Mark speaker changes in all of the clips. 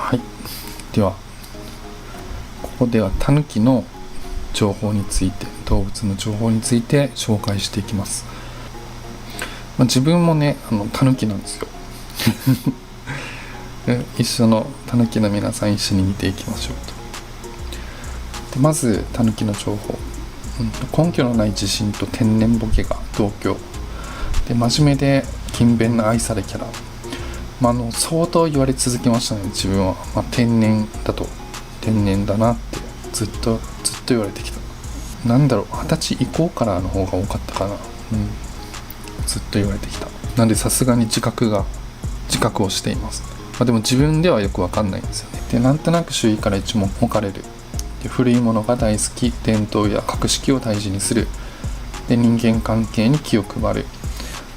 Speaker 1: はい、ではここではタヌキの情報について、動物の情報について紹介していきます。自分もねタヌキなんですよ一緒のタヌキの皆さん、一緒に見ていきましょうと。でまずタヌキの情報、根拠のない自信と天然ボケが同居で、真面目で勤勉な愛されキャラ。相当言われ続けましたね、自分は。天然だなってずっと言われてきた。20歳以降からの方が多かったかな。ずっと言われてきた。なんでさすがに自覚をしています。でも自分ではよくわかんないんですよね。でなんとなく周囲から一目置かれる。で古いものが大好き、伝統や格式を大事にする。で人間関係に気を配る。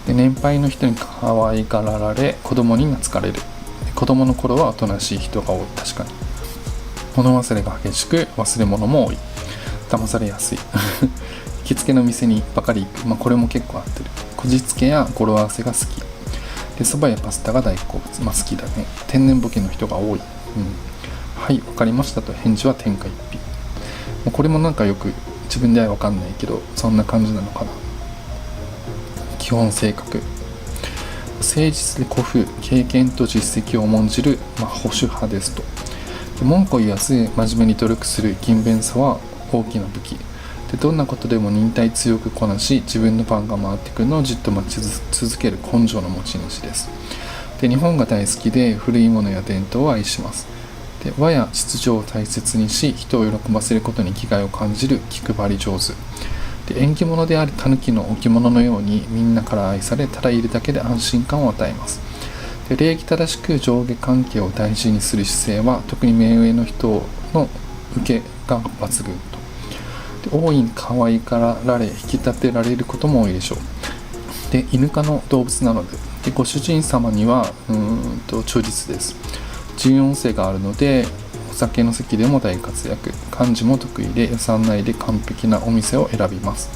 Speaker 1: で年配の人に可愛がられ、子供に懐かれる。子供の頃はおとなしい人が多い。確かに物忘れが激しく、忘れ物も多い。騙されやすい行きつけの店にばかり行く。これも結構合ってる。こじつけや語呂合わせが好きで、蕎麦やパスタが大好物。好きだね。天然ボケの人が多い。はい、わかりましたと返事は天下一品。これもなんかよく自分ではわかんないけど、そんな感じなのかな。基本性格、誠実で古風、経験と実績を重んじる、保守派ですと。文句を言わず真面目に努力する勤勉さは大きな武器で、どんなことでも忍耐強くこなし、自分の番が回ってくるのをじっと待ち続ける根性の持ち主です。で日本が大好きで、古いものや伝統を愛します。で和や秩序を大切にし、人を喜ばせることに気概を感じる気配り上手で、縁起物であるタヌキの置物のようにみんなから愛され、ただいるだけで安心感を与えます。で礼儀正しく上下関係を大事にする姿勢は、特に目上の人の受けが抜群と。で大いに可愛がられ、引き立てられることも多いでしょう。で犬科の動物なので、ご主人様には忠実です。14世があるので、お酒の席でも大活躍。漢字も得意で、予算内で完璧なお店を選びます。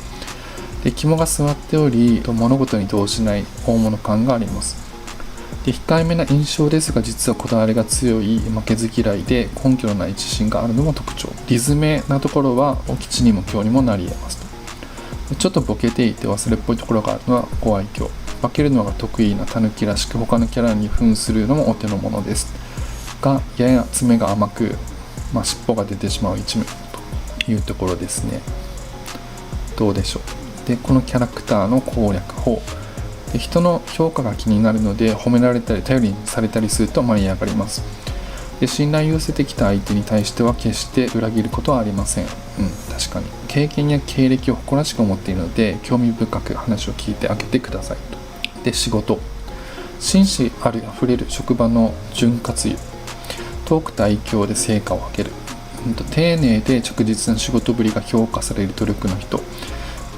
Speaker 1: で肝が据わっており、物事に動じない大物感があります。で控えめな印象ですが、実はこだわりが強い、負けず嫌いで根拠のない自信があるのも特徴。理詰めなところはお吉にも凶にもなり得ますと。でちょっとボケていて忘れっぽいところがあるのはご愛嬌。化けるのが得意なタヌキらしく、他のキャラに扮するのもお手の物ですが、やや爪が甘く、尻尾が出てしまう一面というところですね。どうでしょう。でこのキャラクターの攻略法で、人の評価が気になるので、褒められたり頼りにされたりすると舞い上がります。で信頼を寄せてきた相手に対しては決して裏切ることはありません。確かに経験や経歴を誇らしく思っているので、興味深く話を聞いてあげてくださいと。で仕事、紳士あふれる職場の潤滑油。トークと愛嬌で成果を上げる。丁寧で着実な仕事ぶりが評価される努力の人。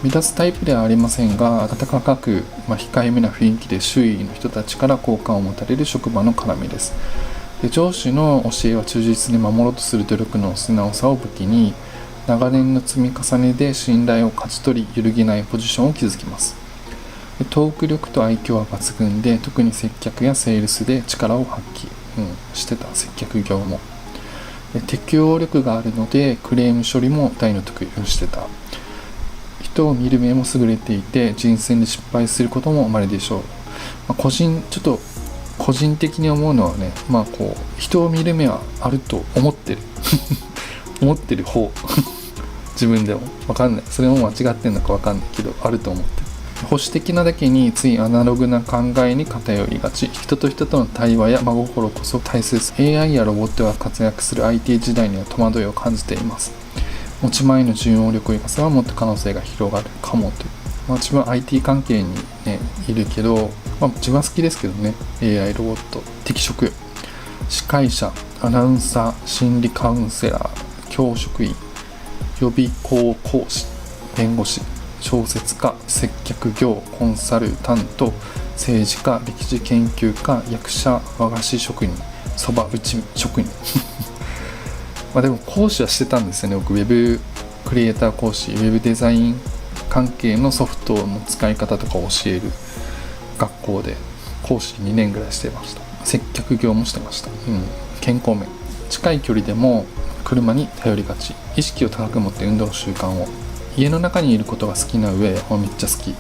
Speaker 1: 目立つタイプではありませんが、温かく、控えめな雰囲気で周囲の人たちから好感を持たれる職場の要です。で上司の教えは忠実に守ろうとする努力の素直さを武器に、長年の積み重ねで信頼を勝ち取り、揺るぎないポジションを築きます。でトーク力と愛嬌は抜群で、特に接客やセールスで力を発揮、してた。接客業もで適応力があるので、クレーム処理も大の得意をしてた。人を見る目も優れていて、人選で失敗することも稀でしょう。個人的に思うのはね、人を見る目はあると思ってる思ってる方自分でも分かんない。それも間違ってんのか分かんないけど、あると思ってる。保守的なだけについアナログな考えに偏りがち。人と人との対話や真心こそ大切。 AI やロボットが活躍する IT 時代には戸惑いを感じています。持ち前の順応力を生かせばもっと可能性が広がるかもという。自分は IT 関係に、いるけど、自分は好きですけどね。 AI ロボット適職。司会者、アナウンサー、心理カウンセラー、教職員、予備校講師、弁護士、小説家、接客業、コンサルタント、政治家、歴史研究家、役者、和菓子職人、そば打ち職人でも講師はしてたんですよね。僕ウェブクリエイター講師、ウェブデザイン関係のソフトの使い方とかを教える学校で講師2年ぐらいしてました。接客業もしてました。健康面、近い距離でも車に頼りがち、意識を高く持って運動の習慣を、家の中にいることが好きな上、めっちゃ好き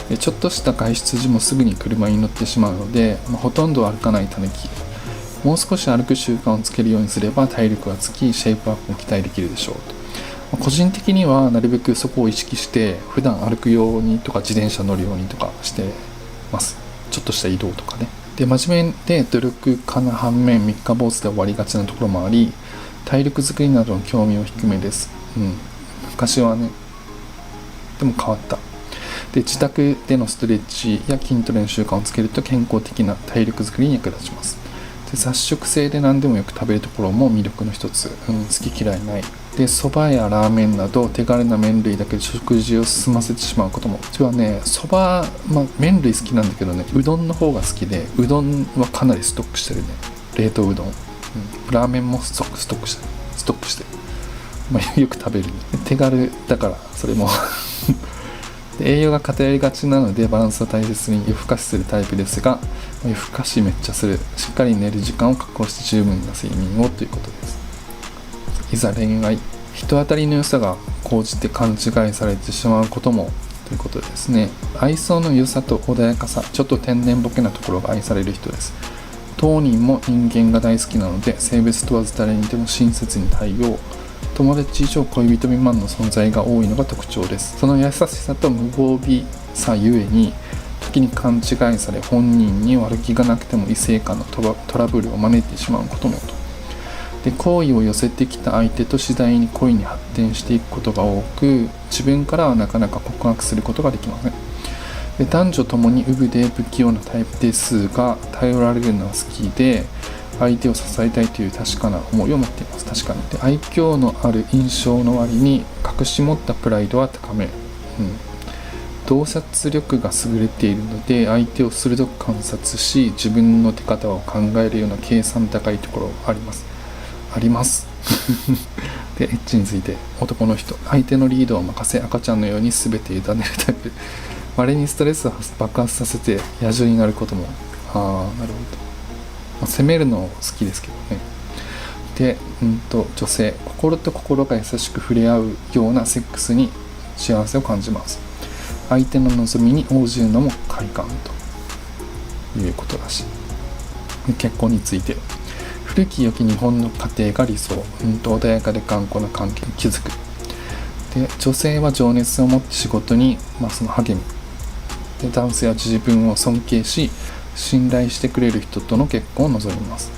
Speaker 1: で、ちょっとした外出時もすぐに車に乗ってしまうので、ほとんど歩かないタヌキ。もう少し歩く習慣をつけるようにすれば体力がつき、シェイプアップも期待できるでしょうと。個人的にはなるべくそこを意識して普段歩くようにとか自転車乗るようにとかしてます。ちょっとした移動とかね。で、真面目で努力家な反面三日坊主で終わりがちなところもあり、体力づくりなどの興味も低めです。昔はね、でも変わった。で、自宅でのストレッチや筋トレの習慣をつけると健康的な体力づくりに役立ちます。で、雑食性で何でもよく食べるところも魅力の一つ。好き嫌いない。で、蕎麦やラーメンなど手軽な麺類だけで食事を済ませてしまうことも。うちはね、蕎麦、麺類好きなんだけどね、うどんの方が好きで、うどんはかなりストックしてるね。冷凍うどん。ラーメンもストックしてる。よく食べる、ね、手軽だからそれもで、栄養が偏りがちなのでバランスを大切に夜更かしするタイプですが、夜更かしめっちゃする。しっかり寝る時間を確保して十分な睡眠をということです。いざ恋愛、人当たりの良さが高じて勘違いされてしまうこともということですね。愛想の良さと穏やかさ、ちょっと天然ボケなところが愛される人です。当人も人間が大好きなので、性別問わず誰にでも親切に対応。友達以上恋人未満の存在が多いのが特徴です。その優しさと無防備さゆえに、時に勘違いされ本人に悪気がなくても異性間のトラブルを招いてしまうこともと。で、好意を寄せてきた相手と次第に恋に発展していくことが多く、自分からはなかなか告白することができません。で、男女ともにウブで不器用なタイプですが、頼られるのは好きで相手を支えたいという確かな思いを持っています。確かに。で、愛嬌のある印象の割に隠し持ったプライドは高め。洞察力が優れているので、相手を鋭く観察し、自分の出方を考えるような計算高いところがありますで、エッチについて、男の人、相手のリードを任せ、赤ちゃんのように全て委ねるタイプ。稀にストレスを爆発させて野獣になることも。なるほど。攻めるの好きですけどね。で、女性、心と心が優しく触れ合うようなセックスに幸せを感じます。相手の望みに応じるのも快感ということだし。結婚について、古き良き日本の家庭が理想。穏やかで頑固な関係に築く。で、女性は情熱を持って仕事に、その励む。で、男性は自分を尊敬し信頼してくれる人との結婚を望みます。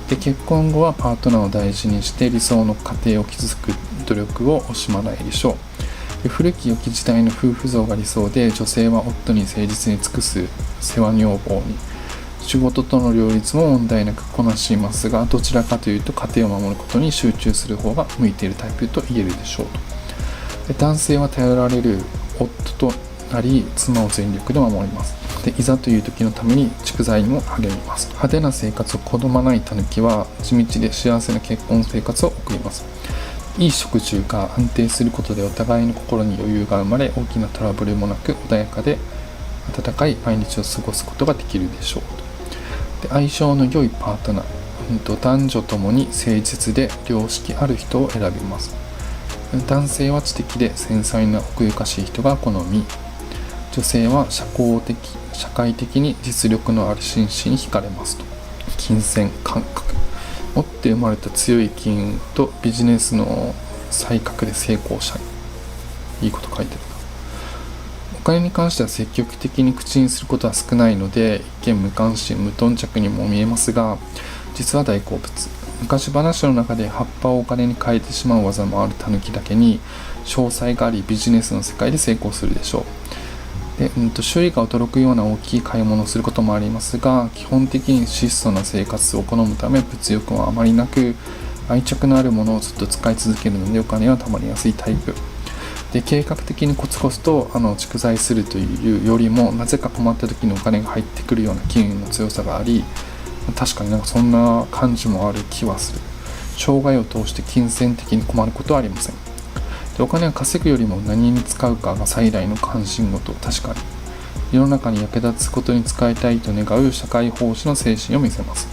Speaker 1: で、結婚後はパートナーを大事にして理想の家庭を築く努力を惜しまないでしょう。で、古き良き時代の夫婦像が理想で、女性は夫に誠実に尽くす世話女房に、仕事との両立も問題なくこなしますが、どちらかというと家庭を守ることに集中する方が向いているタイプと言えるでしょうと。で、男性は頼られる夫となり、妻を全力で守ります。で、いざという時のために蓄財にも励みます。派手な生活を好まないタヌキは地道で幸せな結婚生活を送ります。いい食住が安定することでお互いの心に余裕が生まれ、大きなトラブルもなく穏やかで温かい毎日を過ごすことができるでしょう。で、相性の良いパートナー、男女ともに誠実で良識ある人を選びます。男性は知的で繊細な奥ゆかしい人が好み、女性は社会的に実力のある紳士に惹かれますと。金銭感覚、持って生まれた強い機運とビジネスの才覚で成功者。いいこと書いてるな。お金に関しては積極的に口にすることは少ないので、一見無関心無頓着にも見えますが、実は大好物。昔話の中で葉っぱをお金に変えてしまう技もあるタヌキだけに詳細があり、ビジネスの世界で成功するでしょう。で、周囲が驚くような大きい買い物をすることもありますが、基本的に質素な生活を好むため物欲はあまりなく、愛着のあるものをずっと使い続けるのでお金は貯まりやすいタイプで、計画的にコツコツと蓄財するというよりも、なぜか困った時にお金が入ってくるような機運の強さがあり、確かにそんな感じもある気はする。生涯を通して金銭的に困ることはありません。で、お金は稼ぐよりも何に使うかが最大の関心事。確かに世の中に役立つことに使いたいと願う社会奉仕の精神を見せます。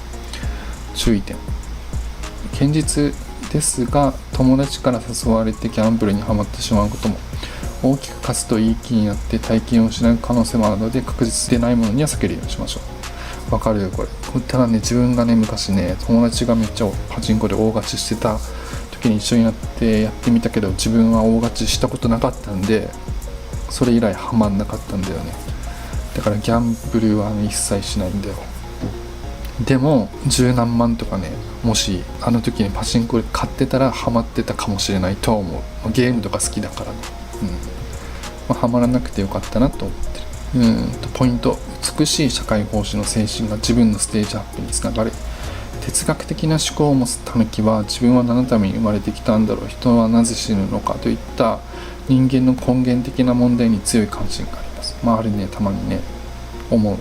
Speaker 1: 注意点。堅実ですが、友達から誘われてギャンブルにはまってしまうことも、大きく勝つといい気になって大金を失う可能性もあるので、確実でないものには避けるようにしましょう。わかるよこれ。ただね、自分がね、昔ね、友達がめっちゃパチンコで大勝ちしてた時に一緒になってやってみたけど、自分は大勝ちしたことなかったんで、それ以来ハマんなかったんだよね。だからギャンブルは、ね、一切しないんだよ。でも十何万とかね、もしあの時にパチンコで買ってたらハマってたかもしれないとは思う。ゲームとか好きだからね、ハマらなくてよかったなと思ってる。ポイント。美しい社会奉仕の精神が自分のステージアップにつながる。哲学的な思考を持つタヌキは、自分は何のために生まれてきたんだろう、人はなぜ死ぬのかといった人間の根源的な問題に強い関心があります。あるね、たまにね思う。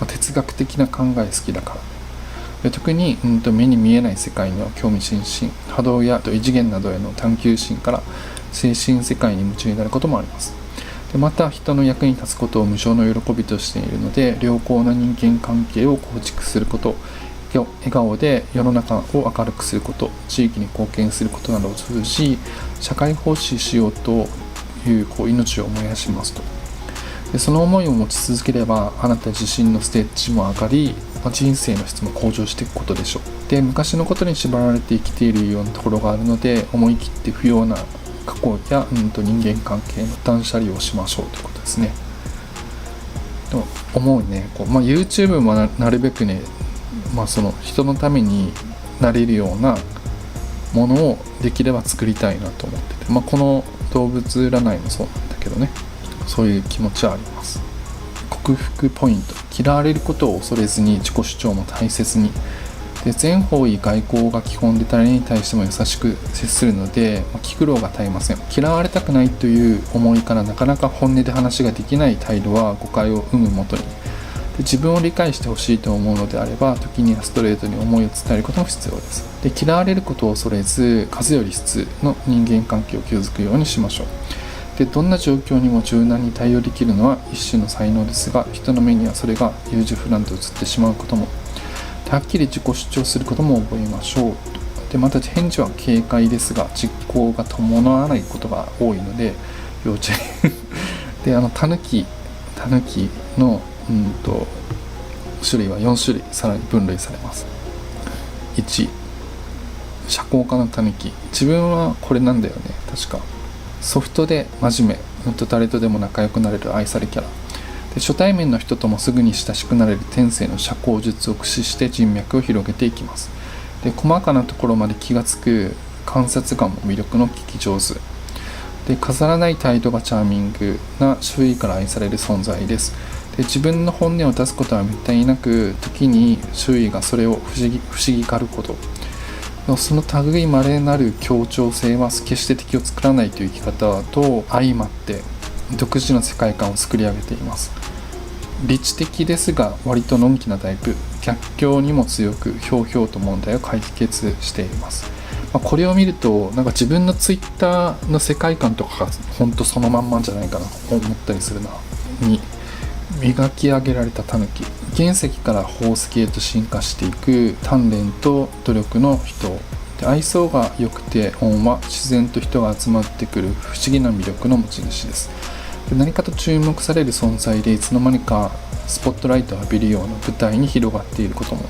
Speaker 1: 哲学的な考え好きだから。で特に、目に見えない世界には興味津々、波動や異次元などへの探求心から精神世界に夢中になることもあります。でまた、人の役に立つことを無償の喜びとしているので、良好な人間関係を構築すること、笑顔で世の中を明るくすること、地域に貢献することなどを通じ、社会奉仕しようという、命を燃やしますと。でその思いを持ち続ければ、あなた自身のステージも上がり、人生の質も向上していくことでしょう。で昔のことに縛られて生きているようなところがあるので、思い切って不要な過去や、人間関係の断捨離をしましょうということですね。と思うね。YouTube も なるべくね、その人のためになれるようなものをできれば作りたいなと思ってて、この動物占いもそうなんだけどね、そういう気持ちはあります。克服ポイント。嫌われることを恐れずに、自己主張も大切に。で全方位外交が基本で、誰に対しても優しく接するので、気苦労が絶えません。嫌われたくないという思いから、なかなか本音で話ができない態度は誤解を生むもとに。で自分を理解してほしいと思うのであれば、時にはストレートに思いを伝えることも必要です。で嫌われることを恐れず、数より質の人間関係を築くようにしましょう。でどんな状況にも柔軟に対応できるのは一種の才能ですが、人の目にはそれが優柔不断と映ってしまうことも、はっきり自己主張することも覚えましょう。でまた返事は軽快ですが、実行が伴わないことが多いので要注意でタヌキの種類は4種類さらに分類されます。1、社交家のタヌキ。自分はこれなんだよね、確か。ソフトで真面目、誰とでも仲良くなれる愛されキャラで、初対面の人ともすぐに親しくなれる天性の社交術を駆使して人脈を広げていきます。で細かなところまで気がつく観察眼も魅力の聞き上手で、飾らない態度がチャーミングな周囲から愛される存在です。で自分の本音を出すことはめったになく、時に周囲がそれを不思議がるほど、その類いまれなる協調性は決して敵を作らないという生き方と相まって独自の世界観を作り上げています。理知的ですが割とのんきなタイプ、逆境にも強くひょうひょうと問題を解決しています。これを見ると自分のツイッターの世界観とかが本当そのまんまじゃないかなと思ったりするな。に磨き上げられたタヌキ、原石から宝石へと進化していく鍛錬と努力の人で、愛想が良くて温和、自然と人が集まってくる不思議な魅力の持ち主です。で何かと注目される存在で、いつの間にかスポットライトを浴びるような舞台に広がっていることも。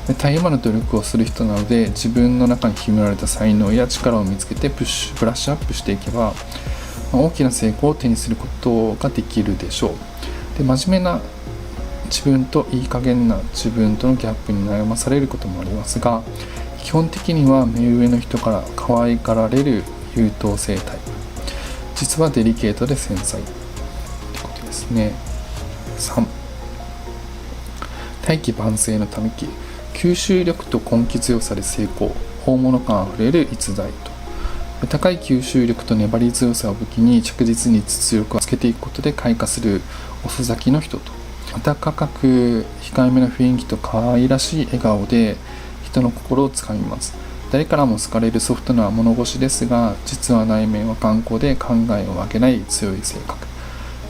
Speaker 1: で絶え間の努力をする人なので、自分の中に秘められた才能や力を見つけてブラッシュアップしていけば、大きな成功を手にすることができるでしょう。で真面目な自分といい加減な自分とのギャップに悩まされることもありますが、基本的には目上の人から可愛がられる優等生タイプ、実はデリケートで繊細ってことですね。3、大器晩成のたぬき、吸収力と根気強さで成功、大物感あふれる逸材と。高い吸収力と粘り強さを武器に着実に実力をつけていくことで開花する遅咲きの人と、温かく控えめな雰囲気と可愛らしい笑顔で人の心をつかみます。誰からも好かれるソフトな物腰ですが、実は内面は頑固で考えを上げない強い性格。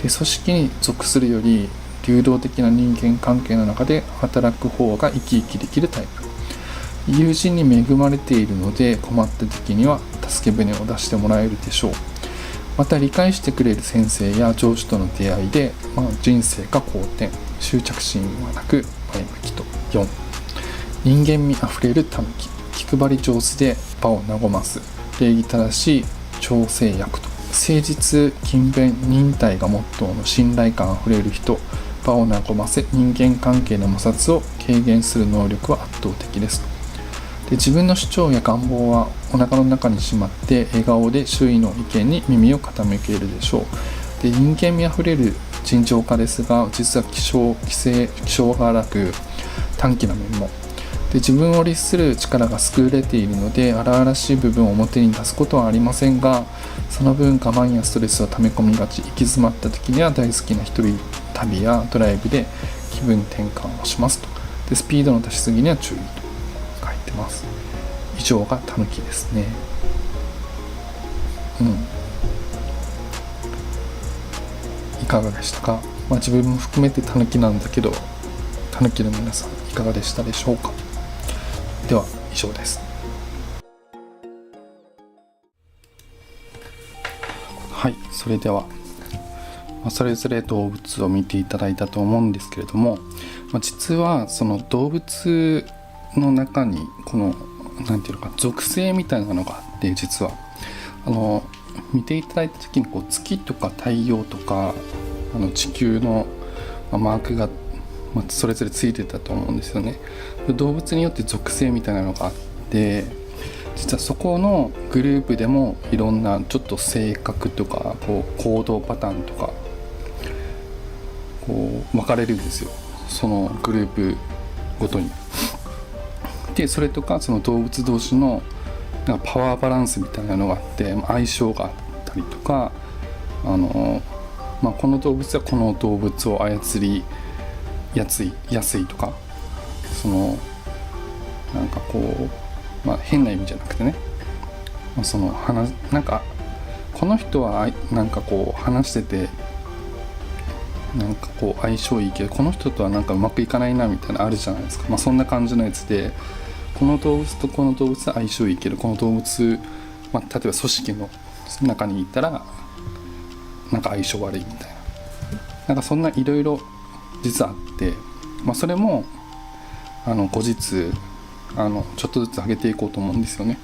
Speaker 1: で、組織に属するより流動的な人間関係の中で働く方が生き生きできるタイプ。友人に恵まれているので、困った時には助け舟を出してもらえるでしょう。また理解してくれる先生や上司との出会いで、人生が好転、執着心はなく前向きと。4、人間味あふれるタヌキ、気配り上手で場を和ます、礼儀正しい調整役と。誠実、勤勉、忍耐がモットーの信頼感あふれる人、場を和ませ人間関係の摩擦を軽減する能力は圧倒的です。で、自分の主張や願望はお腹の中にしまって笑顔で周囲の意見に耳を傾けるでしょう。で、人間味あふれる尋常家ですが、実は気性が荒く短気な面も。で、自分を律する力が優れているので、荒々しい部分を表に出すことはありませんが、その分我慢やストレスを溜め込みがち、行き詰まった時には大好きな一人旅やドライブで気分転換をしますと。で、スピードの出しすぎには注意と書いてます。以上がタヌキですね。いかがでしたか？自分も含めてタヌキなんだけど、タヌキの皆さんいかがでしたでしょうか？では以上です。はい、それでは、それぞれ動物を見ていただいたと思うんですけれども、実はその動物の中にこのなんていうのか属性みたいなのがあって、実は見ていただいた時に月とか太陽とか地球のマークがそれぞれついてたと思うんですよね。動物によって属性みたいなのがあって、実はそこのグループでもいろんなちょっと性格とか行動パターンとか分かれるんですよ、そのグループごとに。で、それとかその動物同士のなんかパワーバランスみたいなのがあって、相性があったりとか、この動物はこの動物を操りやすいとか、そのなんか変な意味じゃなくてね、なんかこの人はなんか話しててなんか相性いいけど、この人とはなんかうまくいかないなみたいなあるじゃないですか。そんな感じのやつで、この動物とこの動物は相性いいけど、この動物、例えば組織の中にいたらなんか相性悪いみたいな、なんかそんないろいろ実はあって、それも後日ちょっとずつ上げていこうと思うんですよね。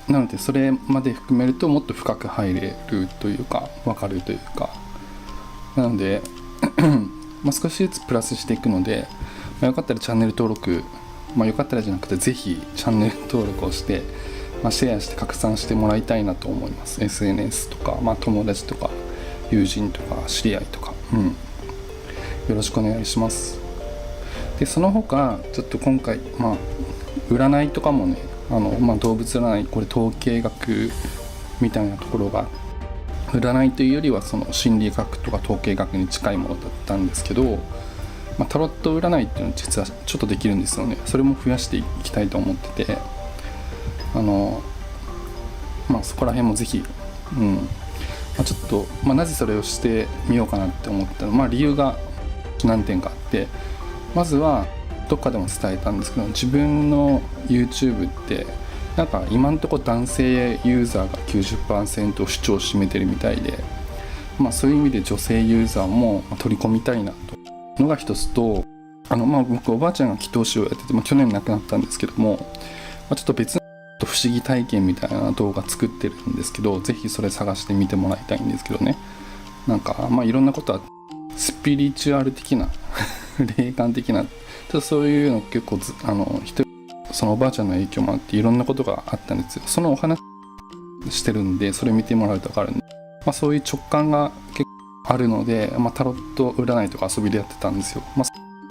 Speaker 1: なのでそれまで含めるともっと深く入れるというか分かるというか、なので少しずつプラスしていくので、よかったらチャンネル登録、よかったらじゃなくてぜひチャンネル登録をして、シェアして拡散してもらいたいなと思います。 SNS とか、友達とか友人とか知り合いとか、よろしくお願いします。で、その他ちょっと今回占いとかもね、動物占い、これ統計学みたいなところが、占いというよりはその心理学とか統計学に近いものだったんですけど、タロット占いっていうのは実はちょっとできるんですよね。それも増やしていきたいと思ってて、そこら辺もぜひ、ちょっと、なぜそれをしてみようかなって思ったの、理由が何点かあって、まずはどっかでも伝えたんですけど、自分の YouTube ってなんか今のところ男性ユーザーが 90% を主張を占めてるみたいで、そういう意味で女性ユーザーも取り込みたいなというのが一つと、僕おばあちゃんが祈祷師をやってて、去年亡くなったんですけども、ちょっと別の不思議体験みたいな動画作ってるんですけど、ぜひそれ探してみてもらいたいんですけどね。なんかいろんなことはスピリチュアル的な霊感的な、ちょっとそういうの結構そのおばあちゃんの影響もあっていろんなことがあったんですよ。そのお話してるんで、それ見てもらうと分かるんで、そういう直感が結構あるので、タロット占いとか遊びでやってたんですよ。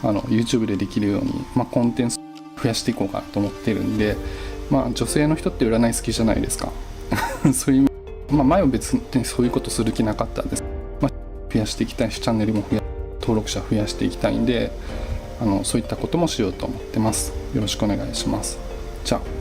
Speaker 1: YouTube でできるように、コンテンツ増やしていこうかなと思ってるんで、女性の人って占い好きじゃないですかそういう、前は別にそういうことする気なかったんです。増やしていきたいし、チャンネルも登録者増やしていきたいんで、そういったこともしようと思ってます。よろしくお願いします。じゃあ。